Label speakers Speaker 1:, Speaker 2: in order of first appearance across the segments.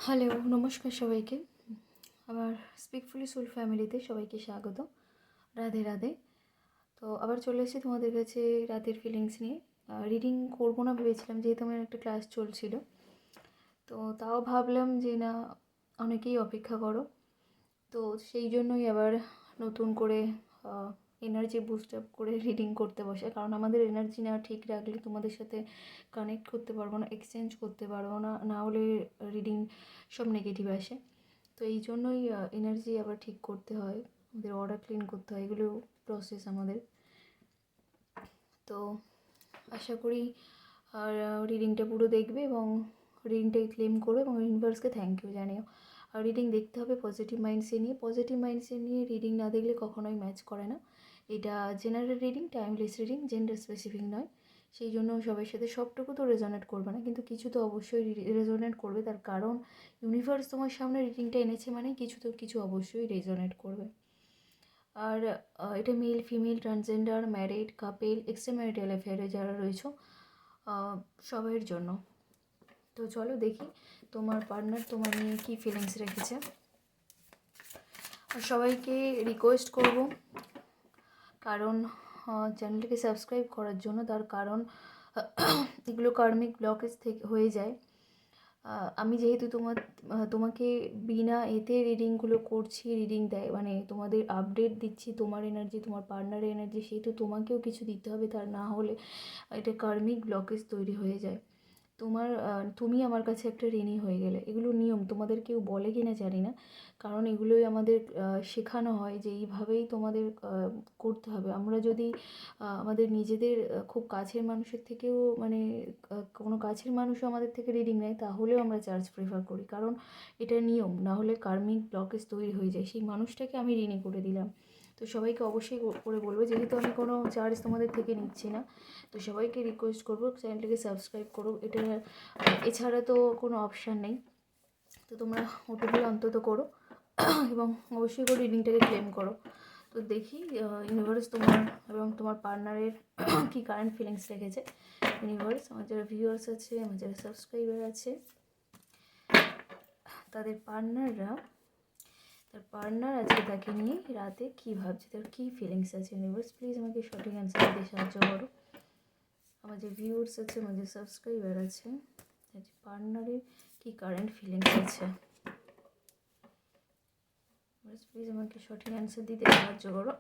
Speaker 1: Hello, নমস্কার সবাইকে। আমার স্পিকফুলি সোল ফ্যামিলিতে সবাইকে স্বাগত। রাধে রাধে। তো আবার চলে এসেছি তোমাদের কাছে রাতের ফিলিংস নিয়ে। রিডিং করবো না ভেবেছিলাম, যেহেতু আমার একটা ক্লাস চলছিল। তো তাও ভাবলাম যে না, অনেকেই অপেক্ষা করো, তো সেই জন্যই আবার নতুন করে এনার্জি বুস্ট আপ করে রিডিং করতে বসে। কারণ আমাদের এনার্জি না ঠিক রাখলে তোমাদের সাথে কানেক্ট করতে পারবো না, এক্সচেঞ্জ করতে পারবো না, না হলে রিডিং সব নেগেটিভ আসে। তো এই জন্যই এনার্জি আবার ঠিক করতে হয়, আমাদের অর্ডার ক্লিন করতে হয়, এগুলো প্রসেস আমাদের। তো আশা করি আর রিডিংটা পুরো দেখবে এবং রিডিংটাকে ক্লেম করো এবং ইউনিভার্সকে থ্যাংক ইউ জানিও। আর রিডিং দেখতে হবে পজিটিভ মাইন্ডসেট নিয়ে। পজিটিভ মাইন্ডসেট নিয়ে রিডিং না দেখলে কখনোই ম্যাচ করে না। এটা general reading, timeless reading, gender specific নয়। সেই জন্য সবার সাথে সবটুকু তো রেজোনেট করবে না, কিন্তু কিছু তো অবশ্যই রেজোনেট করবে। তার কারণ ইউনিভার্স তোমার সামনে রিডিংটা এনেছে মানে কিছু অবশ্যই রেজোনেট করবে। আর এটা male, female, transgender, married, couple, extra marital অ্যাফেয়ারে যারা রয়েছে সবাইয়ের জন্য। তো চলো দেখি তোমার পার্টনার তোমার নিয়ে কী ফিলিংস রেখেছে। আর সবাইকে রিকোয়েস্ট করব, কারণ চ্যানেলটিকে সাবস্ক্রাইব করার জন্য। তার কারণ এগুলো কার্মিক ব্লকেজ থেকে হয়ে যায়। আমি যেহেতু তোমাকে বিনা এতে রিডিংগুলো করছি, রিডিং দেয় মানে তোমাদের আপডেট দিচ্ছি, তোমার এনার্জি, তোমার পার্টনারের এনার্জি, সেহেতু তোমাকেও কিছু দিতে হবে। তার না হলে এটা কার্মিক ব্লকেজ তৈরি হয়ে যায়। তুমি আমার কাছে একটা ঋণী হয়ে গেলে। এগুলো নিয়ম, তোমাদের কেউ বলে কি না জানি না, কারণ এগুলোই আমাদের শেখানো হয় যে এইভাবেই তোমাদের করতে হবে। আমরা যদি আমাদের নিজেদের খুব কাছের মানুষের থেকেও মানে কোনো কাছের মানুষও আমাদের থেকে রিডিং নেয়, তাহলেও আমরা চার্জ প্রেফার করি, কারণ এটা নিয়ম। না হলে কার্মিক ব্লকেজ তৈরি হয়ে যায়, সেই মানুষটাকে আমি ঋণী করে দিলাম। তো সবাইকে অবশ্যই করে বলবো, যেহেতু আমি কোনো চার্জ তোমাদের থেকে নিচ্ছি না, তো সবাইকে রিকোয়েস্ট করবো চ্যানেলটিকে সাবস্ক্রাইব করো। এটা এছাড়া তো কোনো অপশান নেই। তো তোমরা ওটুকু অন্তত করো এবং অবশ্যই করে রিডিংটাকে ক্লেম করো। তো দেখি ইউনিভার্স তোমার এবং তোমার পার্টনারের কী কারেন্ট ফিলিংস রেখেছে। ইউনিভার্স, আমার যারা ভিউয়ার্স আছে, আমার যারা সাবস্ক্রাইবার আছে, তার পার্টনার আজকে তাকে নিয়ে রাতে কী ভাবছে, তার কী ফিলিংস আছে। ইউনিভার্স প্লিজ আমাকে সঠিক অ্যান্সার দিতে সাহায্য করো। আমার যে ভিউয়ার্স আছে, আমার যে সাবস্ক্রাইবার আছে, তার যে পার্টনারের কী কারেন্ট ফিলিংস আছে, প্লিজ আমাকে সঠিক অ্যান্সার দিতে সাহায্য করো।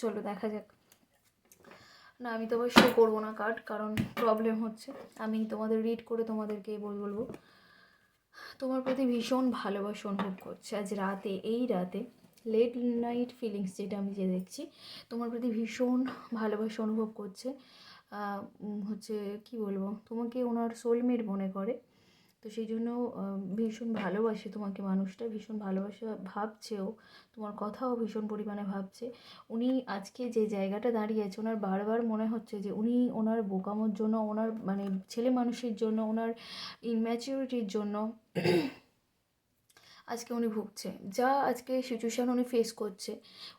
Speaker 1: চলো দেখা যাক। না, আমি তো আবার শো করবো না কার্ড, কারণ প্রবলেম হচ্ছে। আমি তোমাদের রিড করে তোমাদেরকে বলবো। তোমার প্রতি ভীষণ ভালোবাসা অনুভব করছে আজ রাতে, এই রাতে লেট নাইট ফিলিংস যেটা আমি যে দেখছি, তোমার প্রতি ভীষণ ভালোবাসা অনুভব করছে। হচ্ছে কি বলবো, তোমাকে ওনার সোলমেট মনে করে। তো সেই জন্য ভীষণ ভালোবাসে তোমাকে মানুষটা, ভীষণ ভালোবাসা ভাবছেও, তোমার কথাও ভীষণ পরিমাণে ভাবছে। উনি আজকে যে জায়গাটা দাঁড়িয়ে আছে, ওনার বারবার মনে হচ্ছে যে উনি ওনার বোকামোর জন্য, ওনার মানে ছেলে মানুষের জন্য, ওনার ইম্যাচিউরিটির জন্য আজকে উনি ভুগছে। যা আজকে সিচুয়েশান উনি ফেস করছে,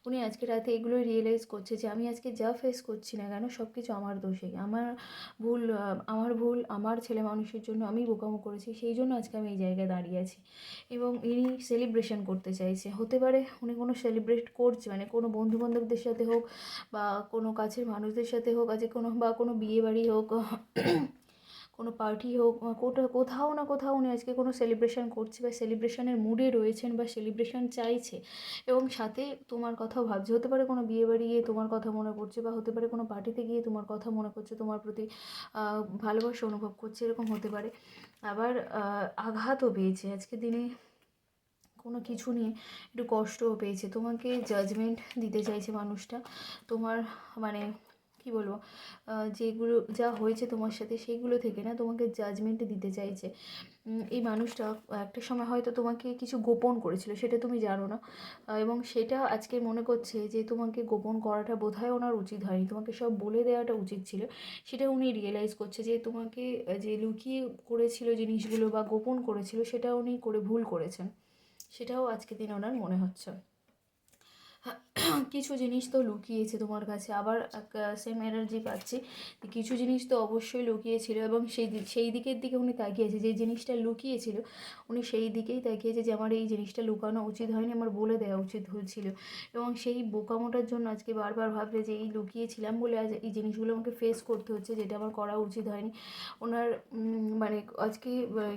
Speaker 1: উনি আজকে রাতে এগুলোই রিয়েলাইজ করছে যে আমি আজকে যা ফেস করছি না কেন, সব কিছু আমার দোষেই, আমার ভুল, আমার ছেলে মানুষের জন্য আমি বোকামো করেছি, সেই জন্য আজকে আমি এই জায়গায় দাঁড়িয়ে আছি। এবং ইনি সেলিব্রেশন করতে চাইছে, হতে পারে উনি কোনো সেলিব্রেট করছে, মানে কোনো বন্ধুবান্ধবদের সাথে হোক বা কোনো কাছের মানুষদের সাথে হোক, আজকে কোনো বিয়ে বাড়ি হোক, কোনো পার্টি হোক, কোথাও না কোথাও উনি আজকে কোনো সেলিব্রেশন করছে বা সেলিব্রেশনের মুডে রয়েছেন বা সেলিব্রেশন চাইছে, এবং সাথে তোমার কথাও ভাবছে। হতে পারে কোনো বিয়ে বাড়ি গিয়ে তোমার কথা মনে পড়ছে, বা হতে পারে কোনো পার্টিতে গিয়ে তোমার কথা মনে করছে, তোমার প্রতি ভালোবাসা অনুভব করছে, এরকম হতে পারে। আবার আঘাতও পেয়েছে আজকের দিনে, কোনো কিছু নিয়ে একটু কষ্টও পেয়েছে, তোমাকে জাজমেন্ট দিতে চাইছে মানুষটা। তোমার মানে কি বলবো, যেগুলো যা হয়েছে তোমার সাথে সেইগুলো থেকে না, তোমাকে জাজমেন্ট দিতে চাইছে। এই মানুষটা একটা সময় হয়তো তোমাকে কিছু গোপন করেছিল, সেটা তুমি জানো না, এবং সেটা আজকে মনে করছে যে তোমাকে গোপন করাটা বোধহয় ওনার উচিত হয়নি, তোমাকে সব বলে দেওয়াটা উচিত ছিল। সেটা উনি রিয়েলাইজ করছে যে তোমাকে যে লুকিয়ে করেছিল জিনিসগুলো বা গোপন করেছিল, সেটা উনি করে ভুল করেছেন, সেটাও আজকে দিন ওনার মনে হচ্ছে। কিছু জিনিস তো লুকিয়েছে তোমার কাছে, আবার সেম এনার্জি পাচ্ছি। কিছু জিনিস তো অবশ্যই লুকিয়েছিল এবং সেই দিকের দিকে উনি তাকিয়েছে, যে জিনিসটা লুকিয়েছিল উনি সেই দিকেই তাকিয়েছে, যে আমার এই জিনিসটা লুকানো উচিত হয়নি, আমার বলে দেওয়া উচিত হয়েছিল। এবং সেই বোকামোটার জন্য আজকে বারবার ভাবছে যে এই লুকিয়েছিলাম বলে আজ এই জিনিসগুলো আমাকে ফেস করতে হচ্ছে, যেটা আমার করা উচিত হয়নি। ওনার মানে আজকে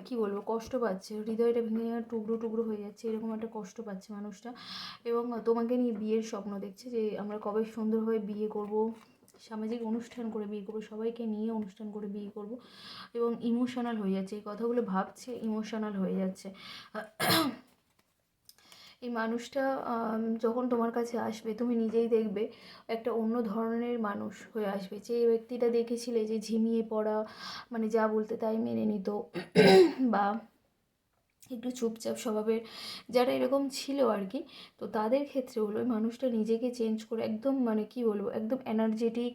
Speaker 1: কী বলবো, কষ্ট পাচ্ছে, হৃদয়টা ভেঙে টুকরো টুকরো হয়ে যাচ্ছে, এরকম একটা কষ্ট পাচ্ছে মানুষটা। এবং তোমাকে নিয়ে বিয়ের স্বপ্ন দেখছে, যে আমরা কবে সুন্দরভাবে বিয়ে করব, সামাজিক অনুষ্ঠান করে বিয়ে করবো, সবাইকে নিয়ে অনুষ্ঠান করে বিয়ে করব। এবং ইমোশনাল হয়ে যাচ্ছে, এই কথাগুলো ভাবছে, ইমোশনাল হয়ে যাচ্ছে। এই মানুষটা যখন তোমার কাছে আসবে তুমি নিজেই দেখবে একটা অন্য ধরনের মানুষ হয়ে আসবে। যে ব্যক্তিটা দেখেছিলে যে ঝিমিয়ে পড়া, মানে যা বলতে তাই মেনে নিত, বা একটু চুপচাপ স্বভাবের, যারা এরকম ছিল আর কি, তো তাদের ক্ষেত্রে হলো ওই মানুষটা নিজেকে চেঞ্জ করে একদম, মানে কি বলবো, একদম এনার্জেটিক,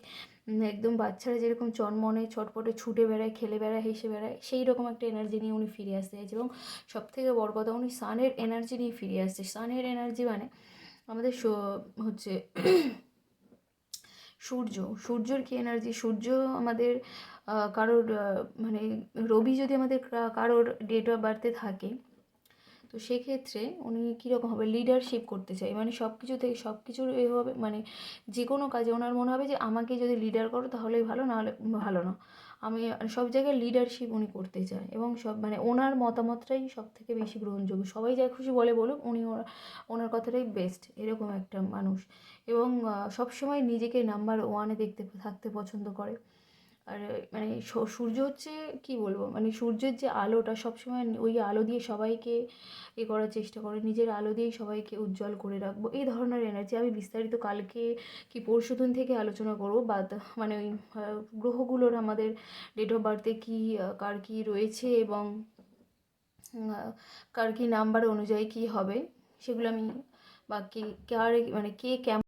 Speaker 1: একদম বাচ্চারা যেরকম চনমনে ছটপটে ছুটে বেড়ায়, খেলে বেড়ায়, হেসে বেড়ায়, সেই রকম একটা এনার্জি নিয়ে উনি ফিরে আসতে চাইছে। এবং সবথেকে বড় কথা, উনি সানের এনার্জি নিয়ে ফিরে আসছে। সানের এনার্জি মানে আমাদের হচ্ছে সূর্য, সূর্যর কি এনার্জি, সূর্য আমাদের কারোর মানে রবি যদি আমাদের কারোর ডেট অফ বার্থে থাকে, তো সেক্ষেত্রে উনি কীরকম হবে, লিডারশিপ করতে চাই, মানে সব কিছু থেকে সব কিছুর এভাবে, মানে যে কোনো কাজে ওনার মনে হবে যে আমাকে যদি লিডার করো তাহলেই ভালো, নাহলে ভালো না। আমি সব জায়গায় লিডারশিপ উনি করতে চায়, এবং সব মানে ওনার মতামতটাই সব থেকে বেশি গ্রহণযোগ্য। সবাই যা খুশি বলে বলুক, উনি ওনার কথাটাই বেস্ট, এরকম একটা মানুষ। এবং সবসময় নিজেকে নাম্বার ওয়ানে থাকতে পছন্দ করে। আর মানে সূর্য হচ্ছে, কি বলবো, মানে সূর্যের যে আলোটা সবসময় ওই আলো দিয়ে সবাইকে করার চেষ্টা করে, নিজের আলো দিয়েই সবাইকে উজ্জ্বল করে রাখবো, এই ধরনের এনার্জি। আমি বিস্তারিত কালকে কি পরশুদিন থেকে আলোচনা করবো, বা মানে ওই গ্রহগুলোর আমাদের ডেট অফ বার্থে কী কার কী রয়েছে, এবং কার কী নাম্বার অনুযায়ী কী হবে, সেগুলো আমি, বা কে কার মানে কে কেমন